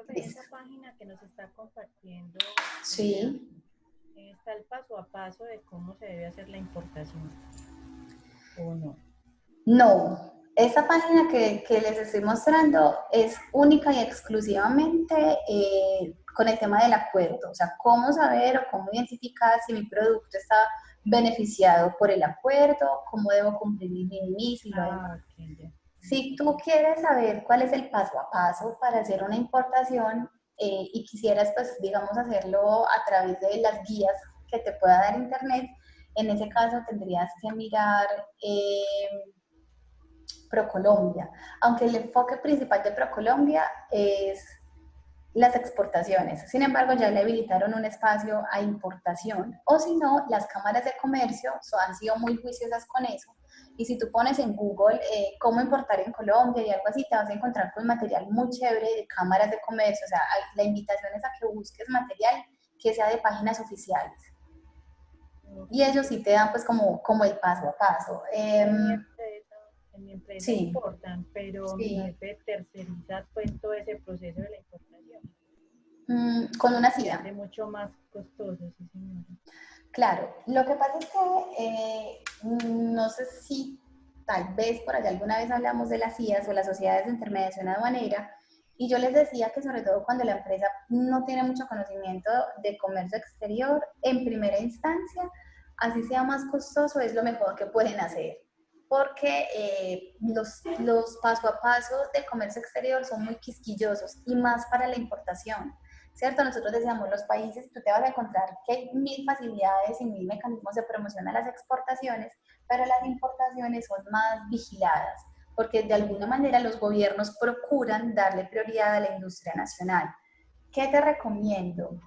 Profe, esa Listo. página que nos está compartiendo, Sí. está el paso a paso de cómo se debe hacer la importación, ¿o no? No, esa página que les estoy mostrando es única y exclusivamente con el tema del acuerdo, o sea, cómo saber o cómo identificar si mi producto está beneficiado por el acuerdo, cómo debo cumplir mi minimis y lo demás. Ah, ok, ya. Si tú quieres saber cuál es el paso a paso para hacer una importación y quisieras, pues, digamos, hacerlo a través de las guías que te pueda dar Internet, en ese caso tendrías que mirar ProColombia, aunque el enfoque principal de ProColombia es las exportaciones. Sin embargo, ya le habilitaron un espacio a importación. O si no, las cámaras de comercio han sido muy juiciosas con eso. Y si tú pones en Google cómo importar en Colombia y algo así, te vas a encontrar con material muy chévere de cámaras de comercio. O sea, la invitación es a que busques material que sea de páginas oficiales. Ok. Y ellos sí te dan pues como el paso a paso. En mi empresa, en mi empresa Sí, importan, pero mi sí. jefe terceriza pues todo ese proceso de la importación Con una y hace CIA. mucho más costoso, sí señora. Claro, lo que pasa es que no sé si tal vez por allá alguna vez hablamos de las CIAs o las sociedades de intermediación aduanera, y yo les decía que sobre todo cuando la empresa no tiene mucho conocimiento de comercio exterior, en primera instancia, así sea más costoso, es lo mejor que pueden hacer, porque los paso a paso de comercio exterior son muy quisquillosos y más para la importación. ¿Cierto? Nosotros decíamos, los países, tú te vas a encontrar que hay mil facilidades y mil mecanismos de promoción a las exportaciones, pero las importaciones son más vigiladas, porque de alguna manera los gobiernos procuran darle prioridad a la industria nacional. ¿Qué te recomiendo?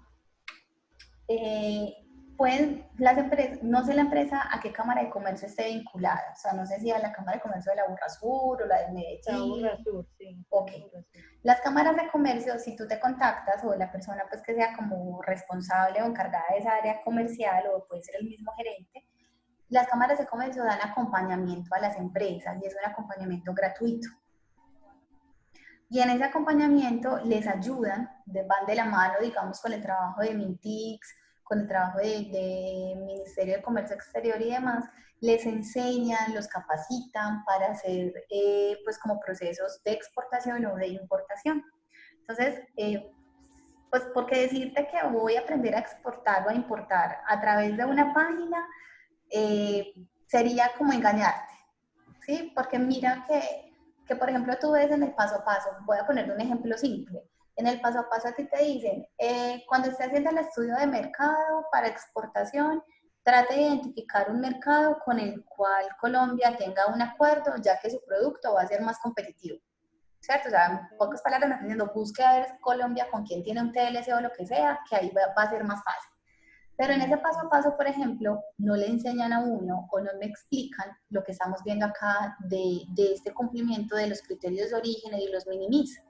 Eh, pueden las empresas, no sé la empresa a qué Cámara de Comercio esté vinculada, o sea, no sé si a la Cámara de Comercio de la Burrasur o la de Saburra Medellín. Sur, sí, Ok. Saburra Sur. Las cámaras de comercio, si tú te contactas o la persona pues que sea como responsable o encargada de esa área comercial o puede ser el mismo gerente, las cámaras de comercio dan acompañamiento a las empresas y es un acompañamiento gratuito. Y en ese acompañamiento les ayudan, van de la mano, digamos, con el trabajo de Mintix, con el trabajo de Ministerio de Comercio Exterior y demás, les enseñan, los capacitan para hacer pues como procesos de exportación o de importación. Entonces, pues porque decirte que voy a aprender a exportar o a importar a través de una página eh, sería como engañarte, ¿sí? Porque mira que, por ejemplo, tú ves en el paso a paso, voy a poner un ejemplo simple, en el paso a paso a ti te dicen, cuando esté haciendo el estudio de mercado para exportación, trate de identificar un mercado con el cual Colombia tenga un acuerdo, ya que su producto va a ser más competitivo. ¿Cierto? O sea, en pocas palabras me están diciendo, busque a ver Colombia con quien tiene un TLC o lo que sea, que ahí va a ser más fácil. Pero en ese paso a paso, por ejemplo, no le enseñan a uno o no me explican lo que estamos viendo acá de este cumplimiento de los criterios de origen y de los minimis.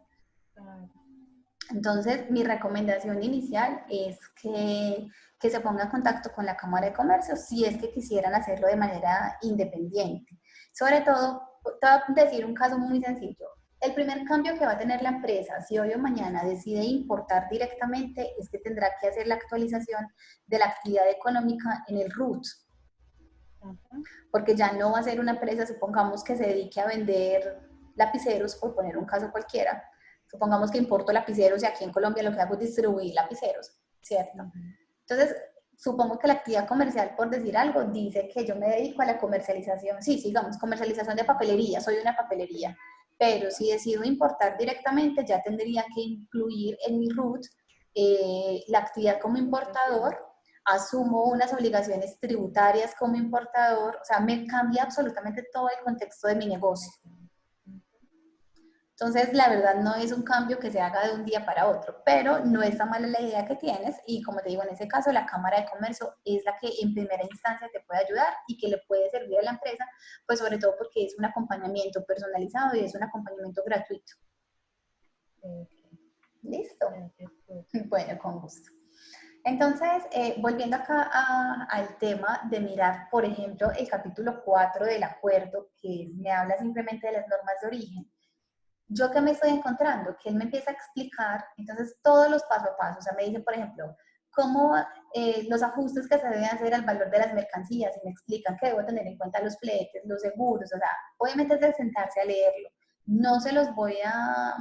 Ah, Entonces, mi recomendación inicial es que se ponga en contacto con la Cámara de Comercio si es que quisieran hacerlo de manera independiente. Sobre todo, te voy a decir un caso muy sencillo. El primer cambio que va a tener la empresa, si hoy o mañana decide importar directamente, es que tendrá que hacer la actualización de la actividad económica en el RUT, ajá. porque ya no va a ser una empresa, supongamos, que se dedique a vender lapiceros, por poner un caso cualquiera. Supongamos que importo lapiceros y aquí en Colombia lo que hago es distribuir lapiceros, ¿cierto? Uh-huh. Entonces, supongo que la actividad comercial, por decir algo, dice que yo me dedico a la comercialización, sí, digamos, comercialización de papelería, soy una papelería, pero si decido importar directamente, ya tendría que incluir en mi RUT la actividad como importador, asumo unas obligaciones tributarias como importador, o sea, me cambia absolutamente todo el contexto de mi negocio. Entonces, la verdad no es un cambio que se haga de un día para otro, pero no está mala la idea que tienes y como te digo, en ese caso la Cámara de Comercio es la que en primera instancia te puede ayudar y que le puede servir a la empresa, pues sobre todo porque es un acompañamiento personalizado y es un acompañamiento gratuito. Okay. ¿Listo? Gracias, profe. Bueno, con gusto. Entonces, volviendo acá al tema de mirar, por ejemplo, el capítulo 4 del acuerdo, que me habla simplemente de las normas de origen. ¿Yo qué me estoy encontrando? Que él me empieza a explicar, entonces, todos los paso a paso. O sea, me dice, por ejemplo, cómo los ajustes que se deben hacer al valor de las mercancías, y me explican que debo tener en cuenta los fletes, los seguros, o sea, obviamente es de sentarse a leerlo. No se los voy a,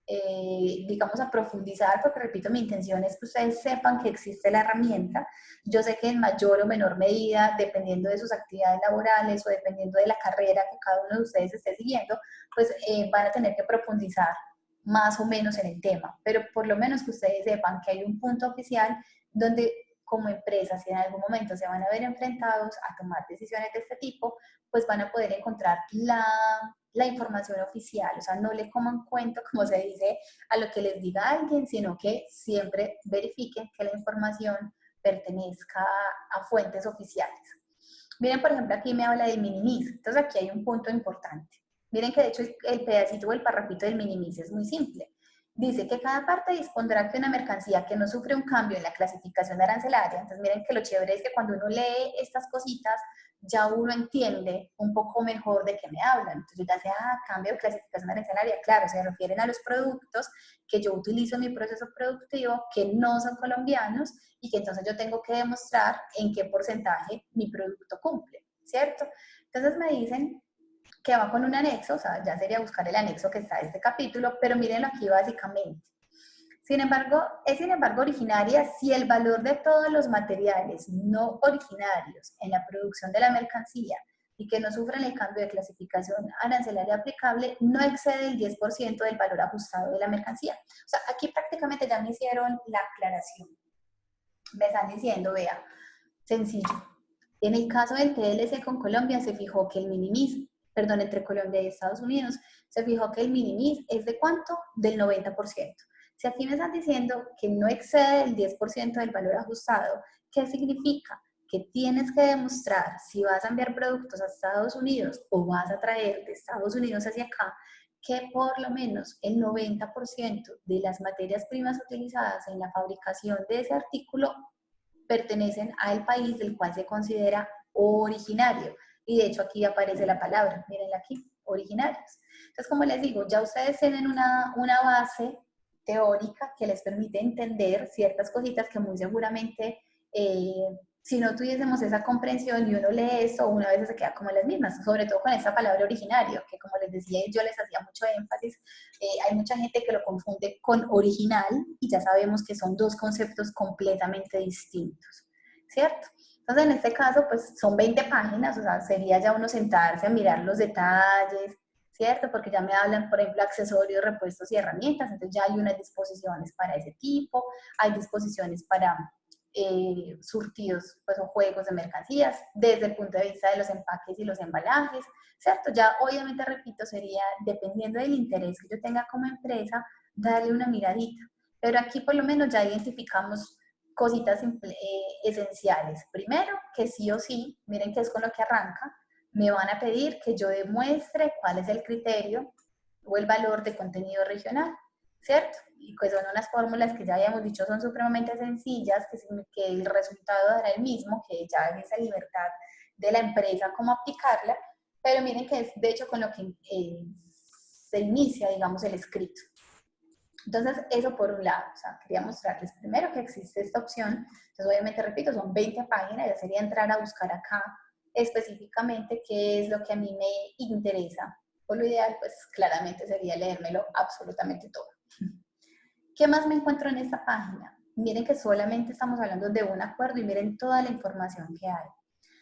digamos, a profundizar, porque repito, mi intención es que ustedes sepan que existe la herramienta. Yo sé que en mayor o menor medida, dependiendo de sus actividades laborales o dependiendo de la carrera que cada uno de ustedes esté siguiendo, pues van a tener que profundizar más o menos en el tema, pero por lo menos que ustedes sepan que hay un punto oficial donde como empresas, si en algún momento se van a ver enfrentados a tomar decisiones de este tipo, pues van a poder encontrar la información oficial. O sea, no le coman cuento, como se dice, a lo que les diga alguien, sino que siempre verifiquen que la información pertenezca a fuentes oficiales. Miren, por ejemplo, aquí me habla del minimis. Entonces, aquí hay un punto importante. Miren que de hecho el pedacito o el parrafito del minimis es muy simple. Dice que cada parte dispondrá que una mercancía que no sufre un cambio en la clasificación arancelaria. Entonces, miren que lo chévere es que cuando uno lee estas cositas, ya uno entiende un poco mejor de qué me hablan. Entonces, ya sea cambio de clasificación arancelaria, claro, se refieren a los productos que yo utilizo en mi proceso productivo que no son colombianos y que entonces yo tengo que demostrar en qué porcentaje mi producto cumple, ¿cierto? Entonces me dicen que va con un anexo, o sea, ya sería buscar el anexo que está en este capítulo, pero mírenlo aquí básicamente. Sin embargo, es sin embargo originaria si el valor de todos los materiales no originarios en la producción de la mercancía y que no sufren el cambio de clasificación arancelaria aplicable no excede el 10% del valor ajustado de la mercancía. O sea, aquí prácticamente ya me hicieron la aclaración. Me están diciendo, vea, sencillo. En el caso del TLC con Colombia se fijó que el minimis, perdón, entre Colombia y Estados Unidos, se fijó que el minimis es de ¿cuánto? Del 90%. Si aquí me están diciendo que no excede el 10% del valor ajustado, ¿qué significa? Que tienes que demostrar si vas a enviar productos a Estados Unidos o vas a traer de Estados Unidos hacia acá, que por lo menos el 90% de las materias primas utilizadas en la fabricación de ese artículo pertenecen al país del cual se considera originario. Y de hecho aquí aparece la palabra, mirenla aquí, originarios. Entonces, como les digo, ya ustedes tienen una base teórica que les permite entender ciertas cositas que muy seguramente, si no tuviésemos esa comprensión y uno lee esto, una vez se queda como las mismas, sobre todo con esta palabra originario, que como les decía, yo les hacía mucho énfasis. Hay mucha gente que lo confunde con original y ya sabemos que son dos conceptos completamente distintos, ¿cierto? Entonces, en este caso, pues son 20 páginas, o sea, sería ya uno sentarse a mirar los detalles, ¿cierto? Porque ya me hablan, por ejemplo, accesorios, repuestos y herramientas, entonces ya hay unas disposiciones para ese tipo, hay disposiciones para surtidos pues, o juegos de mercancías, desde el punto de vista de los empaques y los embalajes, ¿cierto? Ya obviamente, repito, sería dependiendo del interés que yo tenga como empresa, darle una miradita. Pero aquí por lo menos ya identificamos cositas esenciales. Primero, que sí o sí, miren que es con lo que arranca, me van a pedir que yo demuestre cuál es el criterio o el valor de contenido regional, ¿cierto? Y pues son unas fórmulas que ya habíamos dicho son supremamente sencillas, que el resultado dará el mismo, que ya hay esa libertad de la empresa cómo aplicarla, pero miren que es de hecho con lo que se inicia, digamos, el escrito. Entonces, eso por un lado, o sea, quería mostrarles primero que existe esta opción. Entonces, obviamente, repito, son 20 páginas, ya sería entrar a buscar acá específicamente qué es lo que a mí me interesa. O lo ideal, pues claramente sería leérmelo absolutamente todo. ¿Qué más me encuentro en esta página? Miren que solamente estamos hablando de un acuerdo y miren toda la información que hay.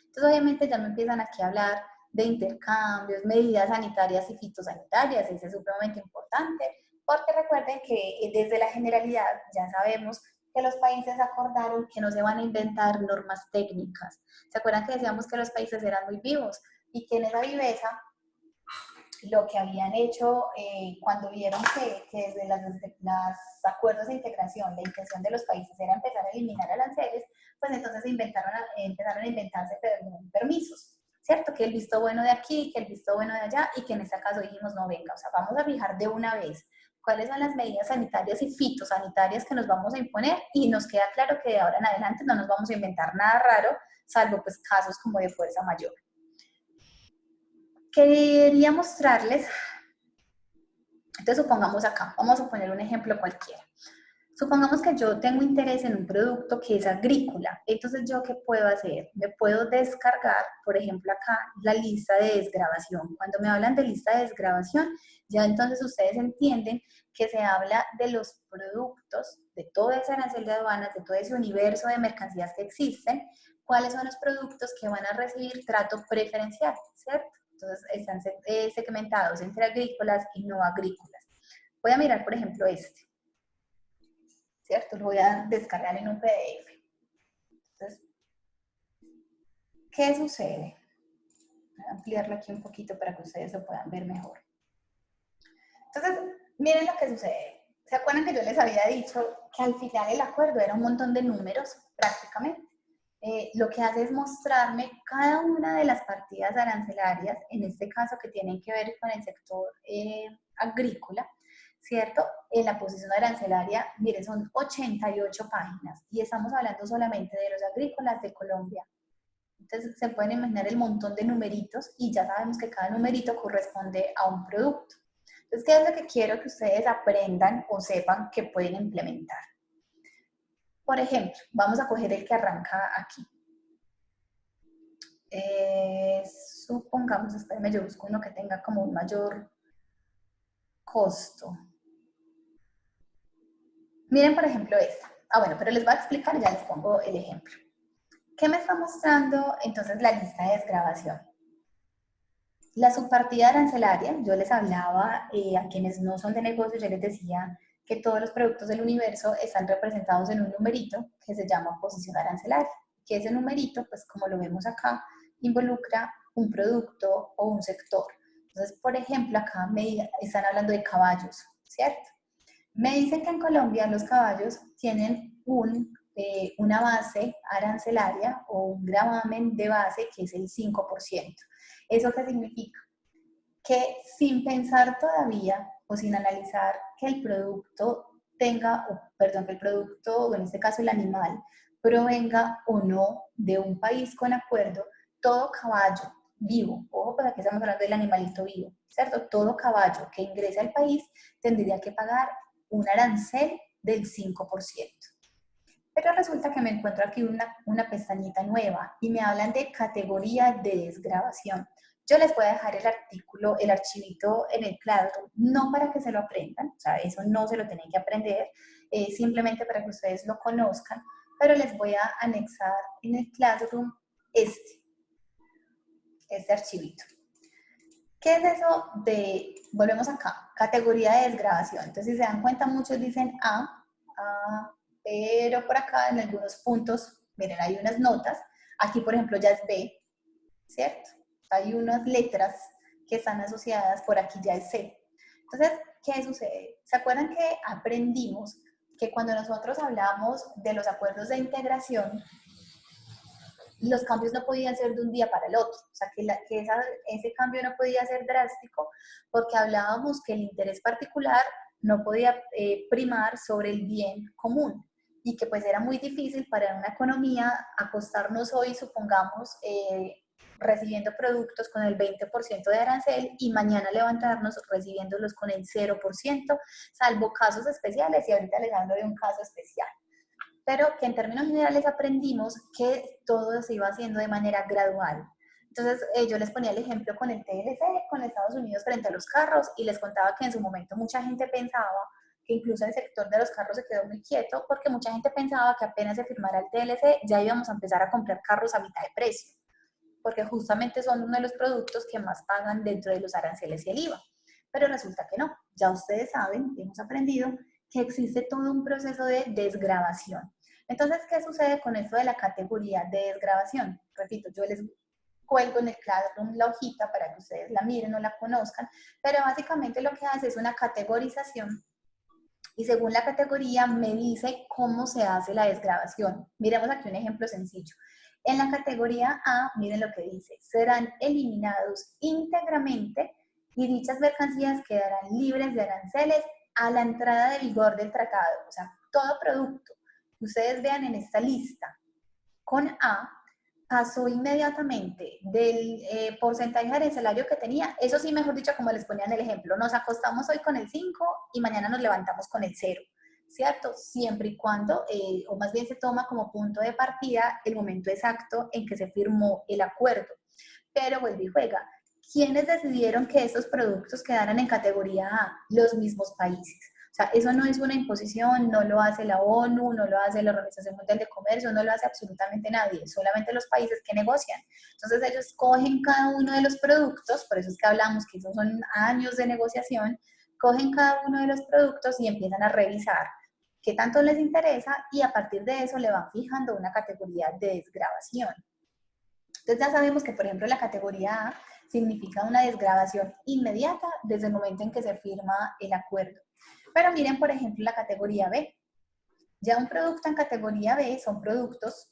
Entonces, obviamente, ya me empiezan aquí a hablar de intercambios, medidas sanitarias y fitosanitarias, eso es supremamente importante, porque recuerden que desde la generalidad ya sabemos que los países acordaron que no se van a inventar normas técnicas. ¿Se acuerdan que decíamos que los países eran muy vivos y que en esa viveza lo que habían hecho cuando vieron que desde los acuerdos de integración la intención de los países era empezar a eliminar aranceles, pues entonces empezaron a inventarse permisos, ¿cierto? Que el visto bueno de aquí, que el visto bueno de allá, y que en este caso dijimos, no, venga, o sea, vamos a fijar de una vez cuáles son las medidas sanitarias y fitosanitarias que nos vamos a imponer, y nos queda claro que de ahora en adelante no nos vamos a inventar nada raro, salvo pues casos como de fuerza mayor. Quería mostrarles Entonces, supongamos acá, vamos a poner un ejemplo cualquiera. Supongamos que yo tengo interés en un producto que es agrícola. Entonces, ¿yo qué puedo hacer? Me puedo descargar, por ejemplo, acá la lista de desgravación. Cuando me hablan de lista de desgravación, ya entonces ustedes entienden que se habla de los productos, de todo ese arancel de aduanas, de todo ese universo de mercancías que existen, cuáles son los productos que van a recibir trato preferencial, ¿cierto? Entonces, están segmentados entre agrícolas y no agrícolas. Voy a mirar, por ejemplo, este. ¿Cierto? Lo voy a descargar en un PDF. Entonces, ¿qué sucede? Voy a ampliarlo aquí un poquito para que ustedes lo puedan ver mejor. Entonces, miren lo que sucede. ¿Se acuerdan que yo les había dicho que al final el acuerdo era un montón de números, prácticamente? Lo que hace es mostrarme cada una de las partidas arancelarias, en este caso que tienen que ver con el sector agrícola, ¿cierto? En la posición arancelaria, miren, son 88 páginas y estamos hablando solamente de los agrícolas de Colombia. Entonces se pueden imaginar el montón de numeritos y ya sabemos que cada numerito corresponde a un producto. Entonces, ¿qué es lo que quiero que ustedes aprendan o sepan que pueden implementar? Por ejemplo, vamos a coger el que arranca aquí. Supongamos, espérenme, yo busco uno que tenga como un mayor costo. Miren, por ejemplo, esta. Bueno, pero les voy a explicar y ya les pongo el ejemplo. ¿Qué me está mostrando entonces la lista de desgravación? La subpartida arancelaria, yo les hablaba a quienes no son de negocio, yo les decía que todos los productos del universo están representados en un numerito que se llama posición arancelaria. Que ese numerito, pues como lo vemos acá, involucra un producto o un sector. Entonces, por ejemplo, acá me están hablando de caballos, ¿cierto? Me dicen que en Colombia los caballos tienen una base arancelaria o un gravamen de base que es el 5%. ¿Eso qué significa? Que sin pensar todavía o sin analizar que el producto tenga, perdón, que el producto, o en este caso el animal, provenga o no de un país con acuerdo, todo caballo vivo, ojo, pues aquí estamos hablando del animalito vivo, ¿cierto? Todo caballo que ingrese al país tendría que pagar un arancel del 5%. Pero resulta que me encuentro aquí una pestañita nueva y me hablan de categoría de desgravación. Yo les voy a dejar el artículo, el archivito en el Classroom, no para que se lo aprendan, o sea, eso no se lo tienen que aprender, simplemente para que ustedes lo conozcan, pero les voy a anexar en el Classroom este archivito. ¿Qué es eso de, volvemos acá, categoría de desgravación? Entonces, si se dan cuenta, muchos dicen A, pero por acá en algunos puntos, miren, hay unas notas. Aquí, por ejemplo, ya es B, ¿cierto? Hay unas letras que están asociadas, por aquí ya es C. Entonces, ¿qué sucede? ¿Se acuerdan que aprendimos que cuando nosotros hablamos de los acuerdos de integración, los cambios no podían ser de un día para el otro? O sea, que ese cambio no podía ser drástico porque hablábamos que el interés particular no podía primar sobre el bien común y que pues era muy difícil para una economía acostarnos hoy, supongamos, recibiendo productos con el 20% de arancel y mañana levantarnos recibiéndolos con el 0%, salvo casos especiales, y ahorita les hablo de un caso especial. Pero que en términos generales aprendimos que todo se iba haciendo de manera gradual. Entonces, yo les ponía el ejemplo con el TLC, con Estados Unidos frente a los carros, y les contaba que en su momento mucha gente pensaba que incluso el sector de los carros se quedó muy quieto, porque mucha gente pensaba que apenas se firmara el TLC, ya íbamos a empezar a comprar carros a mitad de precio, porque justamente son uno de los productos que más pagan dentro de los aranceles y el IVA. Pero resulta que no. Ya ustedes saben, hemos aprendido que existe todo un proceso de desgravación. Entonces, ¿qué sucede con esto de la categoría de desgravación? Repito, yo les cuelgo en el Classroom la hojita para que ustedes la miren o la conozcan, pero básicamente lo que hace es una categorización y según la categoría me dice cómo se hace la desgravación. Miremos aquí un ejemplo sencillo. En la categoría A, miren lo que dice, serán eliminados íntegramente y dichas mercancías quedarán libres de aranceles a la entrada de vigor del tratado. O sea, todo producto que ustedes vean en esta lista con A pasó inmediatamente del porcentaje arancelario que tenía, eso sí, mejor dicho, como les ponían el ejemplo, nos acostamos hoy con el 5 y mañana nos levantamos con el 0, ¿cierto? Siempre y cuando, o más bien se toma como punto de partida el momento exacto en que se firmó el acuerdo. Pero vuelve y juega. ¿Quiénes decidieron que estos productos quedaran en categoría A? Los mismos países. O sea, eso no es una imposición, no lo hace la ONU, no lo hace la Organización Mundial de Comercio, no lo hace absolutamente nadie, solamente los países que negocian. Entonces ellos cogen cada uno de los productos, por eso es que hablamos que esos son años de negociación, cogen cada uno de los productos y empiezan a revisar qué tanto les interesa y a partir de eso le van fijando una categoría de desgravación. Entonces ya sabemos que, por ejemplo, la categoría A significa una desgravación inmediata desde el momento en que se firma el acuerdo. Pero miren, por ejemplo, la categoría B. Ya un producto en categoría B son productos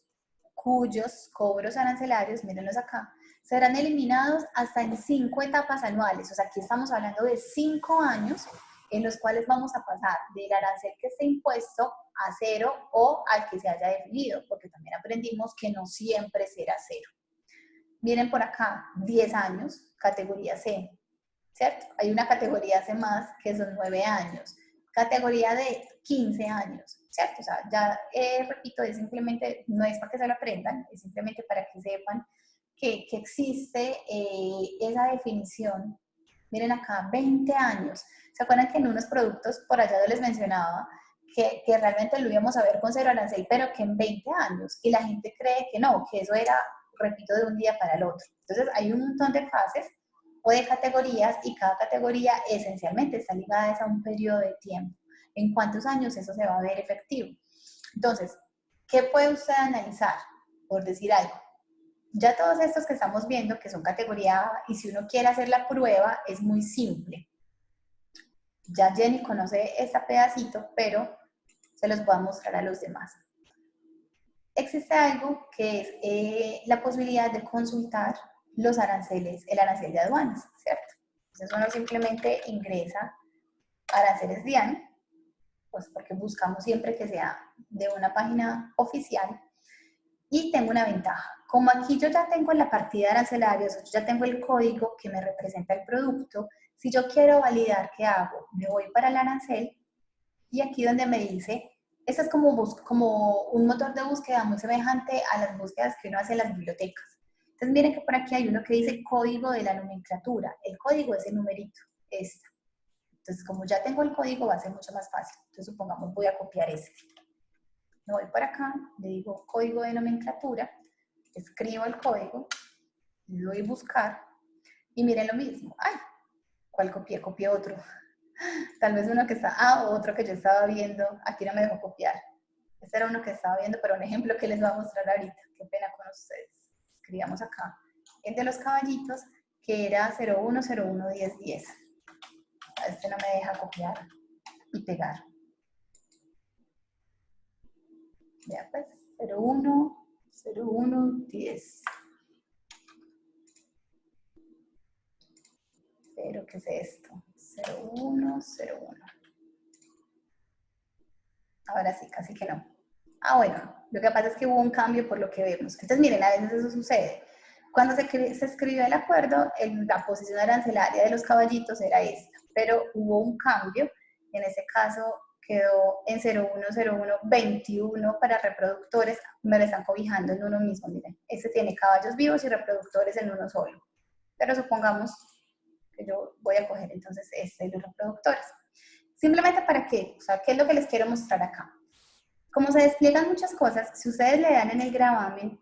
cuyos cobros arancelarios, mírenlos acá, serán eliminados hasta en 5 etapas anuales. O sea, aquí estamos hablando de 5 años en los cuales vamos a pasar del arancel que esté impuesto a 0 o al que se haya definido, porque también aprendimos que no siempre será 0. Miren por acá, 10 años, categoría C, ¿cierto? Hay una categoría C más que son 9 años. Categoría D, 15 años, ¿cierto? O sea, ya repito, es simplemente, no es para que se lo aprendan, es simplemente para que sepan que existe esa definición. Miren acá, 20 años. ¿Se acuerdan que en unos productos, por allá yo les mencionaba, que realmente lo íbamos a ver con 0 arancel, pero que en 20 años? Y la gente cree que no, que eso era, repito, de un día para el otro. Entonces, hay un montón de fases o de categorías y cada categoría esencialmente está ligada a un periodo de tiempo. ¿En cuántos años eso se va a ver efectivo? Entonces, ¿qué puede usted analizar? Por decir algo. Ya todos estos que estamos viendo, que son categoría A, y si uno quiere hacer la prueba, es muy simple. Ya Jenny conoce este pedacito, pero se los voy a mostrar a los demás. Existe algo que es la posibilidad de consultar los aranceles, el arancel de aduanas, ¿cierto? Entonces uno simplemente ingresa a aranceles DIAN, pues porque buscamos siempre que sea de una página oficial, y tengo una ventaja. Como aquí yo ya tengo la partida de arancelarios, yo ya tengo el código que me representa el producto, si yo quiero validar qué hago, me voy para el arancel y aquí donde me dice, esto es como un motor de búsqueda muy semejante a las búsquedas que uno hace en las bibliotecas. Entonces miren que por aquí hay uno que dice código de la nomenclatura. El código es el numerito, esta. Entonces como ya tengo el código va a ser mucho más fácil. Entonces supongamos voy a copiar este. Me voy para acá, le digo código de nomenclatura, escribo el código, le doy buscar y miren lo mismo. ¡Ay! ¿Cuál copié? Copié otro. Tal vez uno que está, otro que yo estaba viendo, aquí no me dejó copiar. Este era uno que estaba viendo, pero un ejemplo que les voy a mostrar ahorita. Qué pena con ustedes. Escribamos acá. El de los caballitos, que era 01011010. Este no me deja copiar y pegar. Ya pues, 010110. Pero, ¿qué es esto? 0101. Ahora sí, casi que no. Bueno, lo que pasa es que hubo un cambio por lo que vemos. Entonces, miren, a veces eso sucede. Cuando se escribió el acuerdo, la posición arancelaria de los caballitos era esta, pero hubo un cambio, y en ese caso quedó en 010121 para reproductores, me lo están cobijando en uno mismo, miren, este tiene caballos vivos y reproductores en uno solo, pero supongamos que yo voy a coger entonces este de los reproductores. Simplemente para qué, o sea, ¿qué es lo que les quiero mostrar acá? Como se despliegan muchas cosas, si ustedes le dan en el gravamen,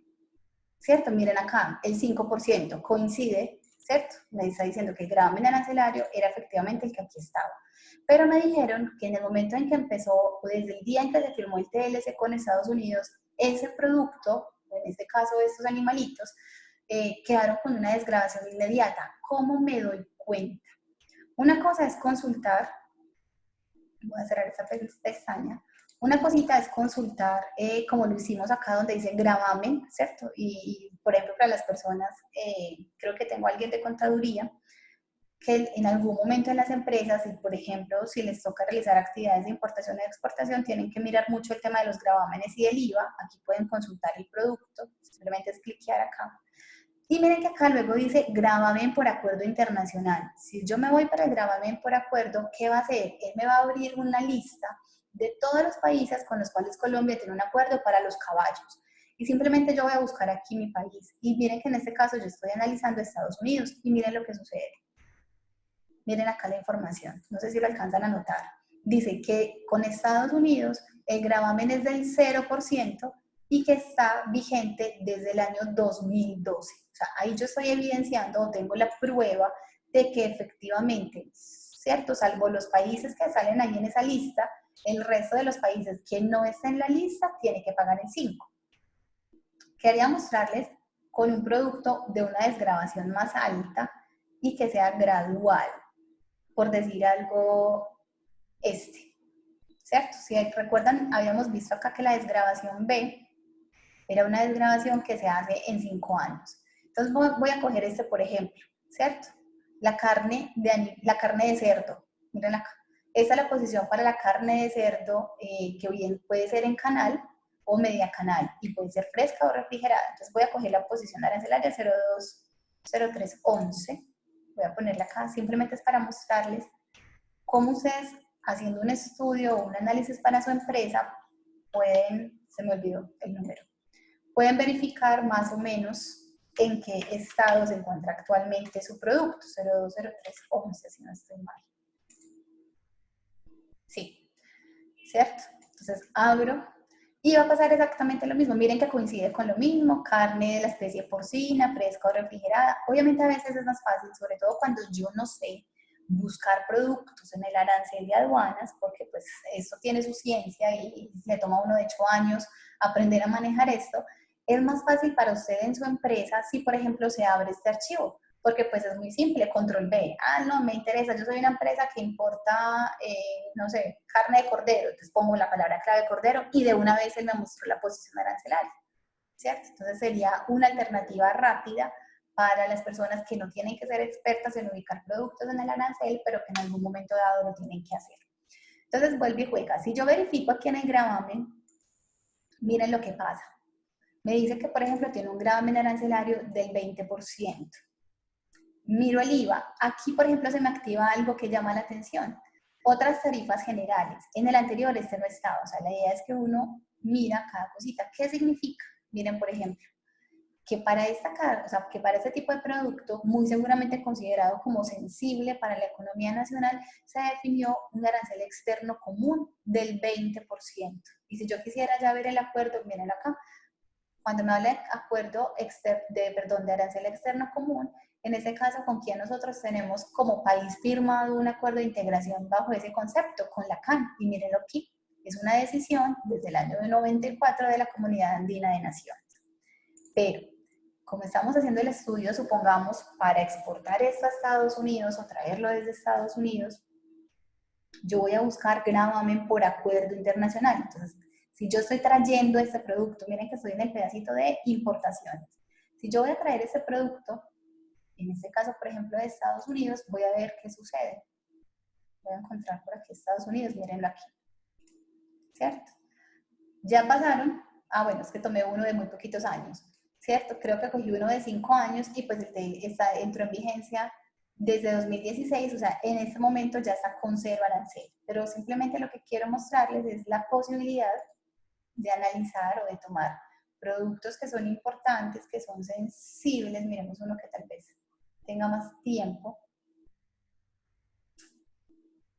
¿cierto? Miren acá, el 5% coincide, ¿cierto? Me está diciendo que el gravamen arancelario era efectivamente el que aquí estaba. Pero me dijeron que en el momento en que empezó, o desde el día en que se firmó el TLC con Estados Unidos, ese producto, en este caso estos animalitos, quedaron con una desgravación inmediata. ¿Cómo me doy cuenta? Una cosa es consultar, voy a cerrar esta pestaña, una cosita es consultar, como lo hicimos acá donde dice gravamen, ¿cierto? Y por ejemplo, para las personas, creo que tengo a alguien de contaduría, que en algún momento en las empresas, y por ejemplo, si les toca realizar actividades de importación y exportación, tienen que mirar mucho el tema de los gravámenes y el IVA. Aquí pueden consultar el producto, simplemente es cliquear acá. Y miren que acá luego dice gravamen por acuerdo internacional. Si yo me voy para el gravamen por acuerdo, ¿qué va a hacer? Él me va a abrir una lista de todos los países con los cuales Colombia tiene un acuerdo para los caballos. Y simplemente yo voy a buscar aquí mi país. Y miren que en este caso yo estoy analizando Estados Unidos y miren lo que sucede. Miren acá la información, no sé si lo alcanzan a notar. Dice que con Estados Unidos el gravamen es del 0% y que está vigente desde el año 2012. O sea, ahí yo estoy evidenciando o tengo la prueba de que efectivamente, ¿cierto? Salvo los países que salen ahí en esa lista, el resto de los países que no estén en la lista tiene que pagar el 5. Quería mostrarles con un producto de una desgravación más alta y que sea gradual, por decir algo, ¿cierto? Si recuerdan, habíamos visto acá que la desgravación B era una desgravación que se hace en 5 años. Entonces voy a coger por ejemplo, ¿cierto? La carne de cerdo, miren acá. Esta es la posición para la carne de cerdo, que bien puede ser en canal o media canal, y puede ser fresca o refrigerada. Entonces voy a coger la posición arancelaria 020311, voy a ponerla acá, simplemente es para mostrarles cómo ustedes, haciendo un estudio o un análisis para su empresa, pueden, se me olvidó el número, pueden verificar más o menos en qué estado se encuentra actualmente su producto, 020311, si no estoy mal. Sí, ¿cierto? Entonces abro y va a pasar exactamente lo mismo. Miren que coincide con lo mismo, carne de la especie porcina, fresca o refrigerada. Obviamente a veces es más fácil, sobre todo cuando yo no sé buscar productos en el arancel de aduanas, porque pues esto tiene su ciencia y le toma a uno de hecho años aprender a manejar esto. Es más fácil para usted en su empresa si, por ejemplo, se abre este archivo, porque pues es muy simple, control B. Ah, no, me interesa, yo soy una empresa que importa, no sé, carne de cordero, entonces pongo la palabra clave cordero y de una vez él me mostró la posición arancelaria, ¿cierto? Entonces sería una alternativa rápida para las personas que no tienen que ser expertas en ubicar productos en el arancel, pero que en algún momento dado lo tienen que hacer. Entonces vuelve y juega. Si yo verifico aquí en el gravamen, miren lo que pasa. Me dice que, por ejemplo, tiene un gravamen arancelario del 20%. Miro el IVA. Aquí, por ejemplo, se me activa algo que llama la atención. Otras tarifas generales. En el anterior este no estaba. O sea, la idea es que uno mira cada cosita. ¿Qué significa? Miren, por ejemplo, que para que para este tipo de producto, muy seguramente considerado como sensible para la economía nacional, se definió un arancel externo común del 20%. Y si yo quisiera ya ver el acuerdo, miren acá, cuando me habla de acuerdo de arancel externo común, en este caso, ¿con quién nosotros tenemos como país firmado un acuerdo de integración bajo ese concepto? Con la CAN. Y mírenlo aquí, es una decisión desde el año 94 de la Comunidad Andina de Naciones. Pero, como estamos haciendo el estudio, supongamos, para exportar esto a Estados Unidos o traerlo desde Estados Unidos, yo voy a buscar gravamen por acuerdo internacional. Entonces, si yo estoy trayendo este producto, miren que estoy en el pedacito de importaciones. Si yo voy a traer este producto, en este caso, por ejemplo, de Estados Unidos, voy a ver qué sucede. Voy a encontrar por aquí Estados Unidos, mírenlo aquí. ¿Cierto? Ya pasaron, bueno, es que tomé uno de muy poquitos años, ¿cierto? Creo que cogí uno de 5 años y pues entró en vigencia desde 2016, o sea, en este momento ya está con 0 arancel. Pero simplemente lo que quiero mostrarles es la posibilidad de analizar o de tomar productos que son importantes, que son sensibles. Miremos uno que tal vez tenga más tiempo.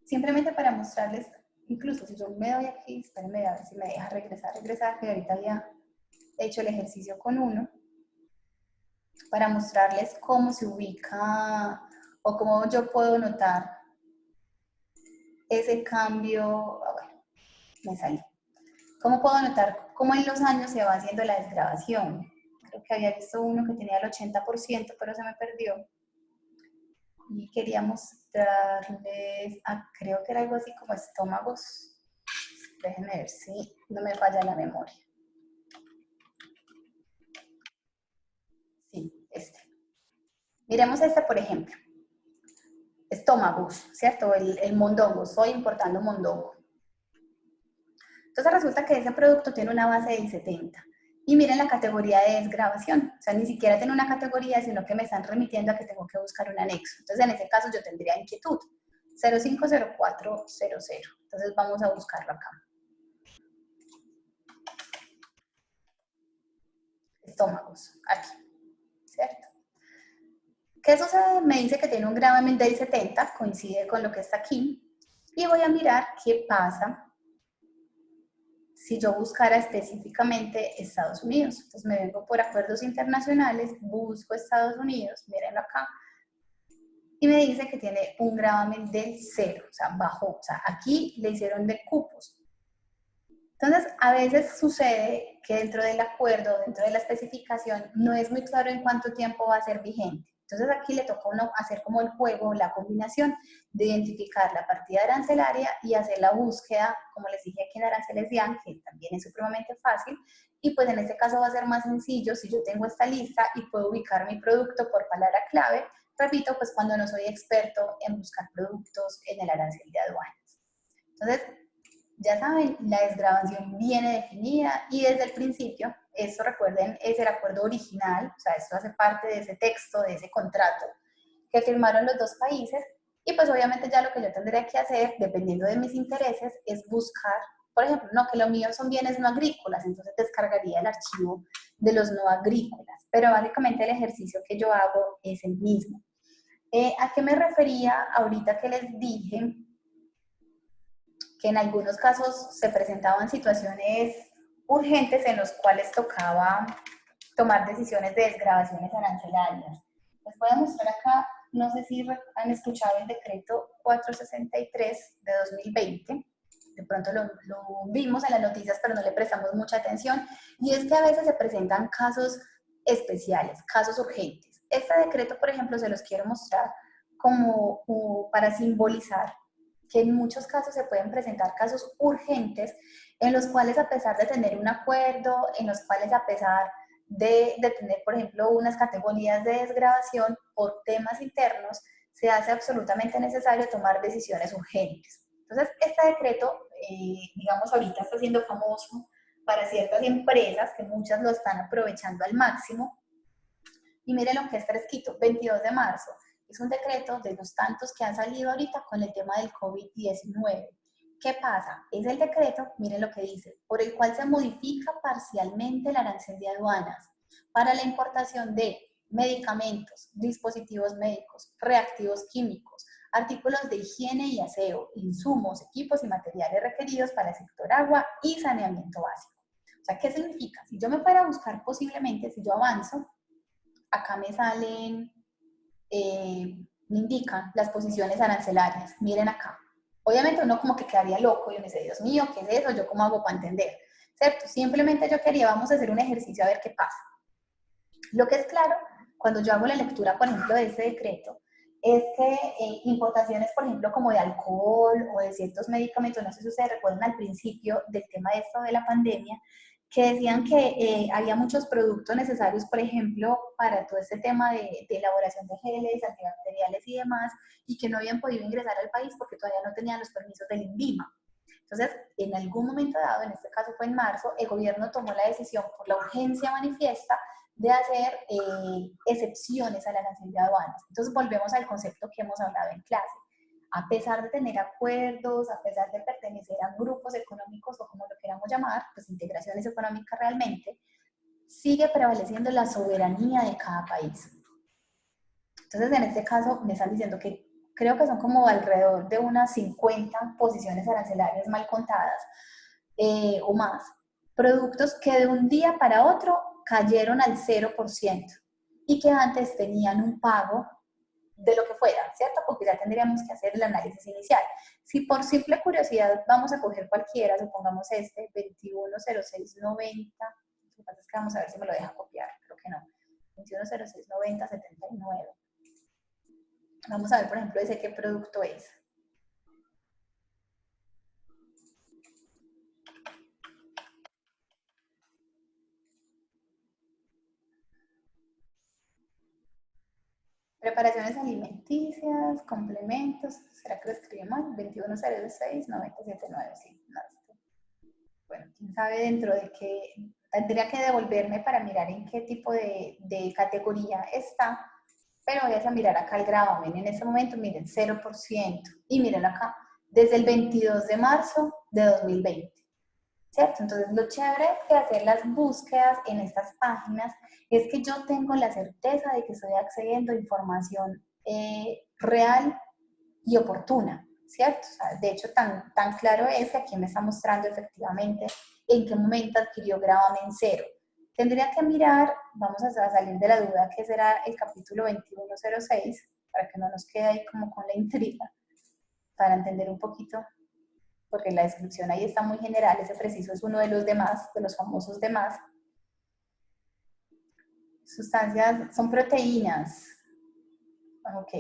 Simplemente para mostrarles, incluso si yo me doy aquí, espérenme a ver si me deja regresar, que ahorita había hecho el ejercicio con uno, para mostrarles cómo se ubica o cómo yo puedo notar ese cambio. Bueno, me salí. ¿Cómo puedo notar cómo en los años se va haciendo la desgravación? Creo que había visto uno que tenía el 80%, pero se me perdió. Y quería mostrarles, creo que era algo así como estómagos. Déjenme ver si no me falla la memoria. Sí, este. Miremos este, por ejemplo. estómagos, ¿cierto? El mondongo, estoy importando mondongo. Entonces resulta que ese producto tiene una base de 70. Y miren la categoría de desgravación. O sea, ni siquiera tiene una categoría, sino que me están remitiendo a que tengo que buscar un anexo. Entonces, en ese caso, yo tendría inquietud. 050400. Entonces, vamos a buscarlo acá. Estómagos, aquí, ¿cierto? ¿Qué sucede? Me dice que tiene un gravamen de 70, coincide con lo que está aquí. Y voy a mirar qué pasa si yo buscara específicamente Estados Unidos. Entonces me vengo por acuerdos internacionales, busco Estados Unidos, miren acá, y me dice que tiene un gravamen del 0, o sea, bajó, o sea, aquí le hicieron de cupos. Entonces, a veces sucede que dentro del acuerdo, dentro de la especificación, no es muy claro en cuánto tiempo va a ser vigente. Entonces, aquí le toca a uno hacer como el juego, la combinación de identificar la partida arancelaria y hacer la búsqueda, como les dije aquí en Aranceles DIAN, que también es supremamente fácil, y pues en este caso va a ser más sencillo si yo tengo esta lista y puedo ubicar mi producto por palabra clave, repito, pues cuando no soy experto en buscar productos en el arancel de aduanas. Entonces, ya saben, la desgravación viene definida y desde el principio, esto recuerden, es el acuerdo original, o sea, esto hace parte de ese texto, de ese contrato que firmaron los dos países y pues obviamente ya lo que yo tendría que hacer, dependiendo de mis intereses, es buscar, por ejemplo, no, que lo mío son bienes no agrícolas, entonces descargaría el archivo de los no agrícolas, pero básicamente el ejercicio que yo hago es el mismo. ¿A qué me refería ahorita que les dije que en algunos casos se presentaban situaciones urgentes en los cuales tocaba tomar decisiones de desgravaciones arancelarias? Les voy a mostrar acá, no sé si han escuchado el decreto 463 de 2020, de pronto lo vimos en las noticias, pero no le prestamos mucha atención, y es que a veces se presentan casos especiales, casos urgentes. Este decreto, por ejemplo, se los quiero mostrar como para simbolizar que en muchos casos se pueden presentar casos urgentes en los cuales a pesar de tener un acuerdo, en los cuales a pesar de tener, por ejemplo, unas categorías de desgravación por temas internos, se hace absolutamente necesario tomar decisiones urgentes. Entonces, este decreto, digamos, ahorita está siendo famoso para ciertas empresas que muchas lo están aprovechando al máximo. Y miren lo que es fresquito, 22 de marzo. Es un decreto de los tantos que han salido ahorita con el tema del COVID-19. ¿Qué pasa? Es el decreto, miren lo que dice, por el cual se modifica parcialmente el arancel de aduanas para la importación de medicamentos, dispositivos médicos, reactivos químicos, artículos de higiene y aseo, insumos, equipos y materiales requeridos para el sector agua y saneamiento básico. O sea, ¿qué significa? Si yo me fuera a buscar posiblemente, si yo avanzo, acá me salen, me indican las posiciones arancelarias. Miren acá. Obviamente uno como que quedaría loco y uno dice, Dios mío, ¿qué es eso? ¿Yo cómo hago para entender? ¿Cierto? Simplemente yo quería, vamos a hacer un ejercicio a ver qué pasa. Lo que es claro, cuando yo hago la lectura, por ejemplo, de este decreto, es que importaciones, por ejemplo, como de alcohol o de ciertos medicamentos, no sé si ustedes recuerdan al principio del tema de esto de la pandemia, que decían que había muchos productos necesarios, por ejemplo, para todo este tema de elaboración de geles, antibacteriales y demás, y que no habían podido ingresar al país porque todavía no tenían los permisos del INVIMA. Entonces, en algún momento dado, en este caso fue en marzo, el gobierno tomó la decisión por la urgencia manifiesta de hacer excepciones a la nación de aduanas. Entonces, volvemos al concepto que hemos hablado en clase. A pesar de tener acuerdos, a pesar de pertenecer a grupos económicos o como lo queramos llamar, pues integraciones económicas realmente, sigue prevaleciendo la soberanía de cada país. Entonces, en este caso, me están diciendo que creo que son como alrededor de unas 50 posiciones arancelarias mal contadas o más, productos que de un día para otro cayeron al 0% y que antes tenían un pago de lo que fuera, ¿cierto? Porque ya tendríamos que hacer el análisis inicial. Si por simple curiosidad vamos a coger cualquiera, supongamos este, 210690, lo que pasa es que vamos a ver si me lo deja copiar, creo que no, 21069079. Vamos a ver, por ejemplo, ese qué producto es. Preparaciones alimenticias, complementos, ¿será que lo escribí mal? 2106-979, sí. No, bueno, quién sabe dentro de qué, tendría que devolverme para mirar en qué tipo de categoría está, pero voy a mirar acá el gravamen. En este momento, miren, 0%. Y miren acá, desde el 22 de marzo de 2020. ¿Cierto? Entonces, lo chévere de hacer las búsquedas en estas páginas es que yo tengo la certeza de que estoy accediendo a información real y oportuna, ¿cierto? O sea, de hecho, tan claro es que aquí me está mostrando efectivamente en qué momento adquirió gravamen cero. Tendría que mirar, vamos a salir de la duda, que será el capítulo 2106, para que no nos quede ahí como con la intriga, para entender un poquito, porque la descripción ahí está muy general, ese preciso es uno de los demás, de los famosos demás. Sustancias, son proteínas, ok,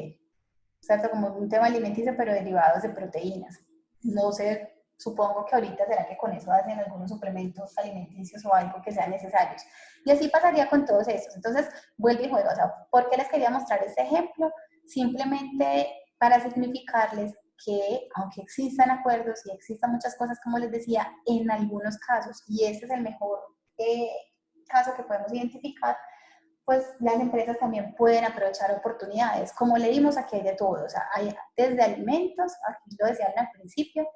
¿cierto? Como un tema alimenticio, pero derivados de proteínas. No sé, supongo que ahorita será que con eso hacen algunos suplementos alimenticios o algo que sean necesarios. Y así pasaría con todos estos. Entonces, vuelve y juega. O sea, ¿por qué les quería mostrar este ejemplo? Simplemente para significarles que, aunque existan acuerdos y existan muchas cosas, como les decía, en algunos casos, y este es el mejor caso que podemos identificar, pues las empresas también pueden aprovechar oportunidades. Como le dimos, aquí hay de todo, o sea, hay desde alimentos, aquí lo decían al principio,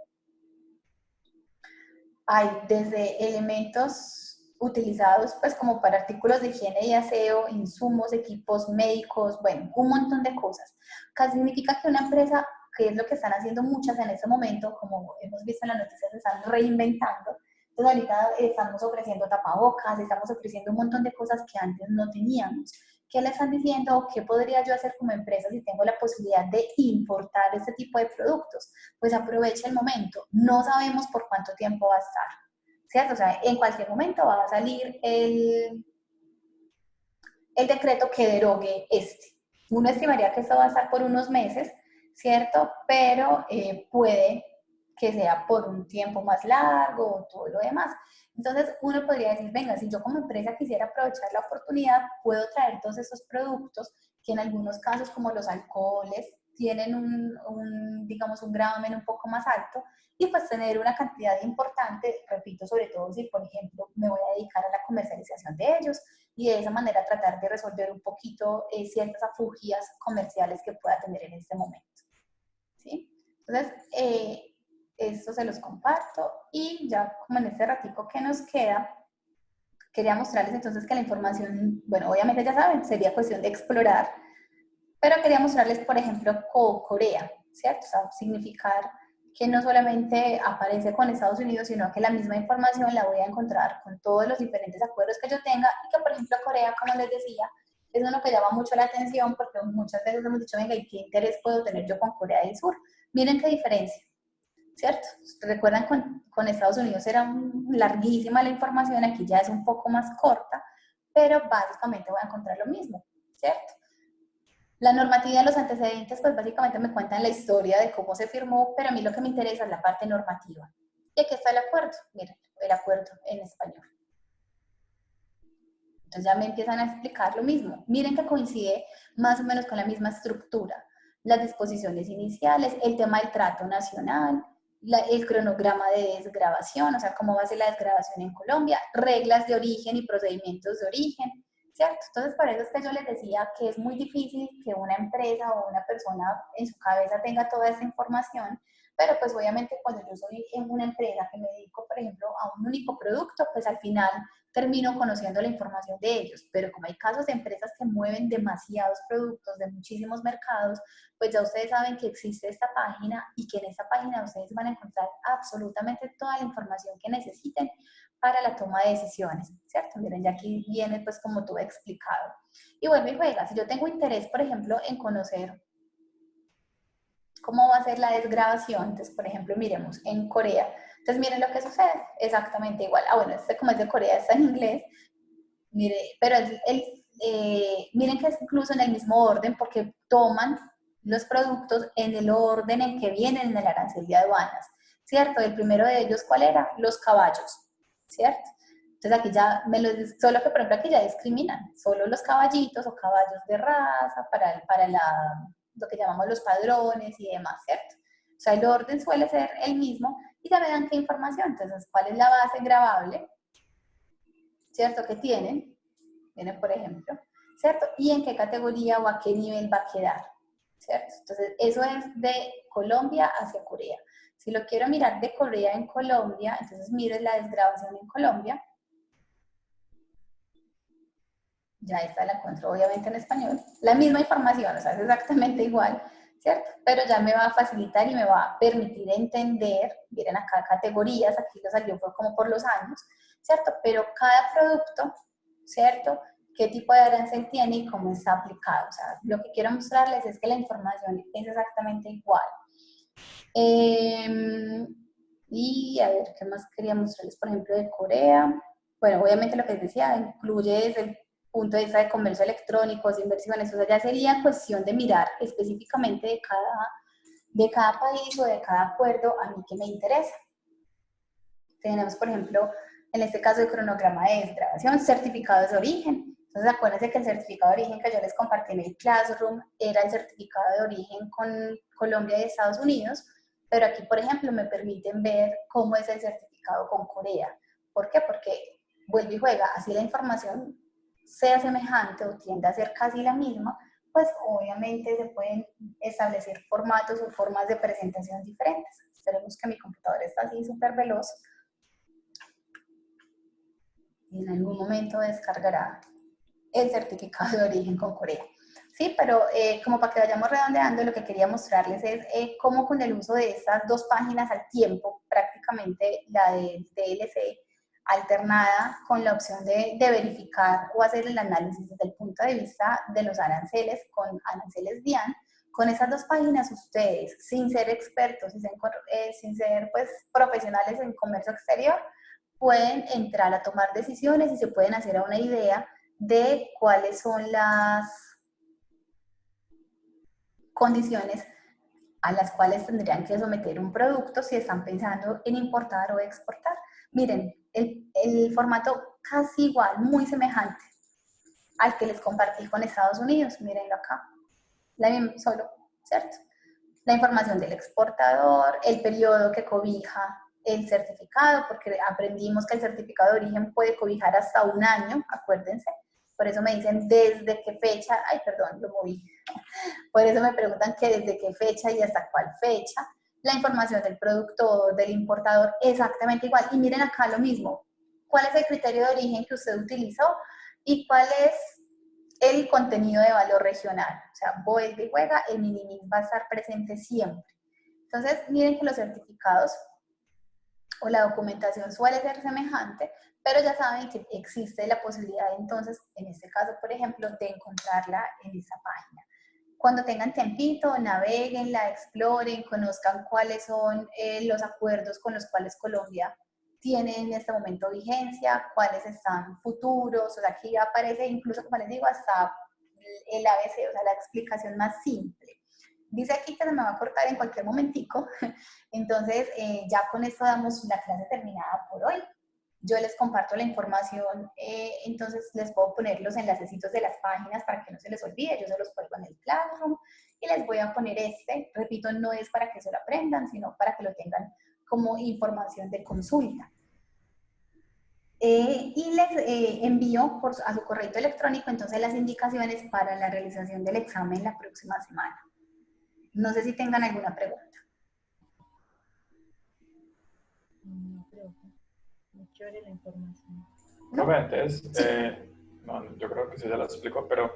hay desde elementos utilizados pues como para artículos de higiene y aseo, insumos, equipos médicos, bueno, un montón de cosas. Que significa que una empresa, que es lo que están haciendo muchas en este momento, como hemos visto en las noticias, se están reinventando. Entonces ahorita estamos ofreciendo tapabocas, estamos ofreciendo un montón de cosas que antes no teníamos. ¿Qué le están diciendo? ¿Qué podría yo hacer como empresa si tengo la posibilidad de importar este tipo de productos? Pues aproveche el momento. No sabemos por cuánto tiempo va a estar, ¿cierto? O sea, en cualquier momento va a salir el decreto que derogue este. Uno estimaría que esto va a estar por unos meses, ¿cierto? Pero puede que sea por un tiempo más largo o todo lo demás. Entonces, uno podría decir, venga, si yo como empresa quisiera aprovechar la oportunidad, puedo traer todos esos productos que en algunos casos, como los alcoholes, tienen digamos, un gravamen un poco más alto y pues tener una cantidad importante, repito, sobre todo si, por ejemplo, me voy a dedicar a la comercialización de ellos y de esa manera tratar de resolver un poquito ciertas afugias comerciales que pueda tener en este momento. ¿Sí? Entonces, esto se los comparto y ya como en este ratico que nos queda, quería mostrarles entonces que la información, bueno, obviamente ya saben, sería cuestión de explorar, pero quería mostrarles, por ejemplo, Corea, ¿cierto? O sea, significar que no solamente aparece con Estados Unidos, sino que la misma información la voy a encontrar con todos los diferentes acuerdos que yo tenga y que, por ejemplo, Corea, como les decía, es uno que llama mucho la atención porque muchas veces hemos dicho, venga, ¿y qué interés puedo tener yo con Corea del Sur? Miren qué diferencia, ¿cierto? Recuerdan, con Estados Unidos era larguísima la información, aquí ya es un poco más corta, pero básicamente voy a encontrar lo mismo, ¿cierto? La normativa de los antecedentes, pues básicamente me cuentan la historia de cómo se firmó, pero a mí lo que me interesa es la parte normativa. Y aquí está el acuerdo, miren, el acuerdo en español. Entonces ya me empiezan a explicar lo mismo. Miren que coincide más o menos con la misma estructura. Las disposiciones iniciales, el tema del trato nacional, el cronograma de desgravación, o sea, cómo va a ser la desgravación en Colombia, reglas de origen y procedimientos de origen, ¿cierto? Entonces, por eso es que yo les decía que es muy difícil que una empresa o una persona en su cabeza tenga toda esta información, pero pues obviamente cuando yo soy en una empresa que me dedico, por ejemplo, a un único producto, pues al final termino conociendo la información de ellos, pero como hay casos de empresas que mueven demasiados productos de muchísimos mercados, pues ya ustedes saben que existe esta página y que en esta página ustedes van a encontrar absolutamente toda la información que necesiten para la toma de decisiones, ¿cierto? Miren, ya aquí viene pues como tú he explicado. Y bueno, y juega, si yo tengo interés, por ejemplo, en conocer cómo va a ser la desgravación, entonces, por ejemplo, miremos en Corea, entonces miren lo que sucede, exactamente igual. Ah, bueno, este como es de Corea, está en inglés, mire, pero miren que es incluso en el mismo orden porque toman los productos en el orden en que vienen en el arancel de aduanas, ¿cierto? El primero de ellos, ¿cuál era? Los caballos, ¿cierto? Entonces aquí ya solo que por ejemplo aquí ya discriminan, solo los caballitos o caballos de raza para lo que llamamos los padrones y demás, ¿cierto? O sea, el orden suele ser el mismo y ya me dan qué información. Entonces, ¿cuál es la base grabable, ¿cierto? Que tienen, por ejemplo, ¿cierto? Y en qué categoría o a qué nivel va a quedar, ¿cierto? Entonces, eso es de Colombia hacia Corea. Si lo quiero mirar de Corea en Colombia, entonces miro la desgrabación en Colombia. Ya está, la encuentro obviamente en español. La misma información, o sea, es exactamente igual, ¿cierto? Pero ya me va a facilitar y me va a permitir entender, miren acá categorías, aquí lo salió fue como por los años, ¿cierto? Pero cada producto, ¿cierto? Qué tipo de arancel tiene y cómo está aplicado. O sea, lo que quiero mostrarles es que la información es exactamente igual. Y a ver, ¿qué más quería mostrarles? Por ejemplo, de Corea. Bueno, obviamente lo que les decía, incluye desde el punto de vista de comercio electrónico, inversiones, o sea, ya sería cuestión de mirar específicamente de cada país o de cada acuerdo a mí que me interesa. Tenemos, por ejemplo, en este caso el cronograma de desgrabación, certificados de origen. Entonces, acuérdense que el certificado de origen que yo les compartí en el Classroom era el certificado de origen con Colombia y Estados Unidos, pero aquí, por ejemplo, me permiten ver cómo es el certificado con Corea. ¿Por qué? Porque vuelve y juega, así la información sea semejante o tiende a ser casi la misma, pues obviamente se pueden establecer formatos o formas de presentación diferentes. Esperemos que mi computadora está así súper veloz y en algún momento descargará el certificado de origen con Corea. Sí, pero como para que vayamos redondeando, lo que quería mostrarles es cómo con el uso de estas dos páginas al tiempo, prácticamente la del TLC, alternada con la opción de verificar o hacer el análisis desde el punto de vista de los aranceles con aranceles DIAN, con esas dos páginas ustedes, sin ser expertos, sin ser pues, profesionales en comercio exterior, pueden entrar a tomar decisiones y se pueden hacer a una idea de cuáles son las condiciones a las cuales tendrían que someter un producto si están pensando en importar o exportar. Miren, el formato casi igual, muy semejante al que les compartí con Estados Unidos. Mírenlo acá, solo, ¿cierto? La información del exportador, el periodo que cobija el certificado, porque aprendimos que el certificado de origen puede cobijar hasta un año, acuérdense. Por eso me dicen desde qué fecha, ay, perdón, lo moví. Por eso me preguntan que desde qué fecha y hasta cuál fecha. La información del productor, del importador, exactamente igual. Y miren acá lo mismo. ¿Cuál es el criterio de origen que usted utilizó? ¿Y cuál es el contenido de valor regional? O sea, vuelve y juega, el mini-mix va a estar presente siempre. Entonces, miren que los certificados o la documentación suele ser semejante, pero ya saben que existe la posibilidad entonces, en este caso, por ejemplo, de encontrarla en esta página. Cuando tengan tempito, naveguen, la exploren, conozcan cuáles son los acuerdos con los cuales Colombia tiene en este momento vigencia, cuáles están futuros, o sea, aquí aparece incluso, como les digo, hasta el ABC, o sea, la explicación más simple. Dice aquí que se me va a cortar en cualquier momentico, entonces ya con esto damos la clase terminada por hoy. Yo les comparto la información, entonces les puedo poner los enlacecitos de las páginas para que no se les olvide, yo se los cuelgo en el Classroom y les voy a poner repito, no es para que se lo aprendan, sino para que lo tengan como información de consulta. Y les envío a su correo electrónico entonces las indicaciones para la realización del examen la próxima semana. No sé si tengan alguna pregunta. No creo que muy chévere la información. Profe, antes, Sí. no, yo creo que sí ya lo explico, pero